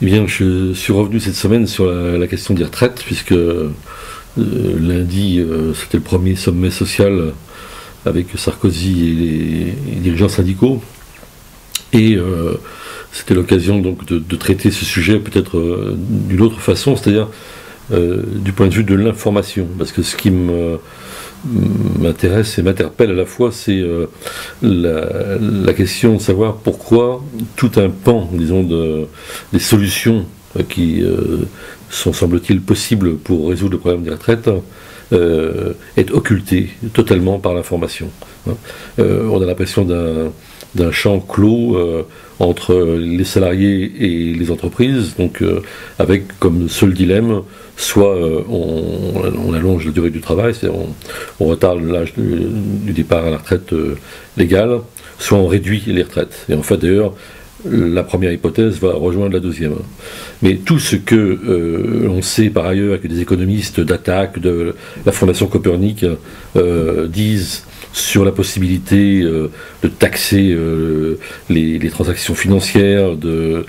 Eh bien, je suis revenu cette semaine sur la question des retraites, puisque lundi, c'était le premier sommet social avec Sarkozy et les dirigeants syndicaux. Et c'était l'occasion donc de traiter ce sujet peut-être d'une autre façon, c'est-à-dire du point de vue de l'information. Parce que ce qui m'intéresse et m'interpelle à la fois, c'est la question de savoir pourquoi tout un pan, disons, des solutions qui sont, semble-t-il, possibles pour résoudre le problème des retraites, est occulté totalement par l'information. On a l'impression d'un champ clos entre les salariés et les entreprises, donc avec comme seul dilemme, soit on allonge la durée du travail, c'est-à-dire on retarde l'âge du départ à la retraite légale, soit on réduit les retraites. Et en fait, d'ailleurs, la première hypothèse va rejoindre la deuxième. Mais tout ce que on sait par ailleurs, et que des économistes d'ATTAC, de la Fondation Copernic disent sur la possibilité de taxer les transactions financières, de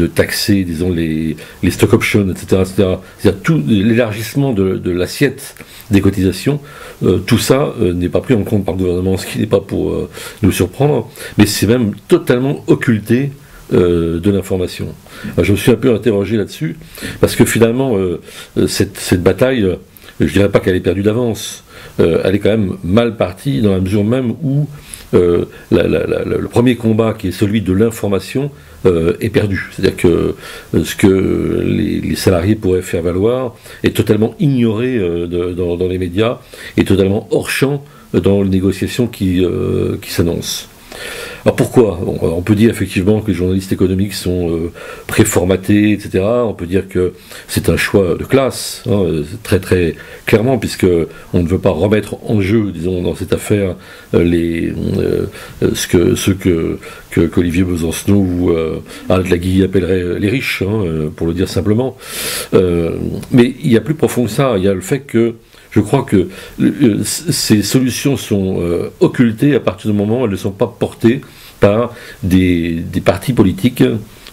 taxer, disons, les stock options, etc. C'est-à-dire tout l'élargissement de l'assiette des cotisations, tout ça n'est pas pris en compte par le gouvernement, ce qui n'est pas pour nous surprendre, mais c'est même totalement occulté de l'information. Je me suis un peu interrogé là-dessus, parce que finalement, cette bataille, je ne dirais pas qu'elle est perdue d'avance, elle est quand même mal partie, dans la mesure même où le premier combat, qui est celui de l'information, est perdu. C'est-à-dire que ce que les salariés pourraient faire valoir est totalement ignoré dans les médias, et totalement hors champ dans les négociations qui s'annoncent. Alors pourquoi ? On peut dire effectivement que les journalistes économiques sont préformatés, etc. On peut dire que c'est un choix de classe, très très clairement, puisque on ne veut pas remettre en jeu, disons, dans cette affaire ce qu'Olivier Besancenot ou Arlette Laguille appellerait les riches, pour le dire simplement. Mais il y a plus profond que ça. Il y a le fait que je crois que ces solutions sont occultées à partir du moment où elles ne sont pas portées par des partis politiques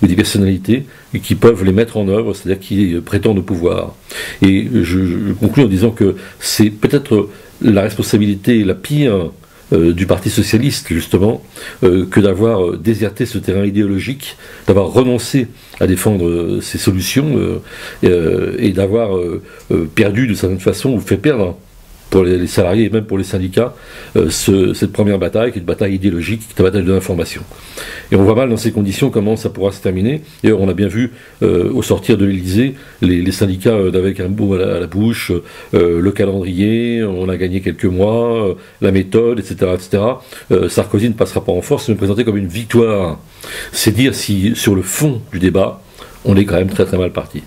ou des personnalités qui peuvent les mettre en œuvre, c'est-à-dire qui prétendent au pouvoir. Et je conclue en disant que c'est peut-être la responsabilité la pire du Parti socialiste, justement, que d'avoir déserté ce terrain idéologique, d'avoir renoncé à défendre ces solutions et d'avoir perdu de certaine façon, ou fait perdre pour les salariés et même pour les syndicats, cette première bataille, qui est une bataille idéologique, qui est une bataille de l'information. Et on voit mal dans ces conditions comment ça pourra se terminer. Et on a bien vu, au sortir de l'Élysée, les syndicats avec un mot à la bouche, le calendrier, on a gagné quelques mois, la méthode, etc. etc. Sarkozy ne passera pas en force, c'est me présenter comme une victoire. C'est dire si, sur le fond du débat, on est quand même très très mal parti.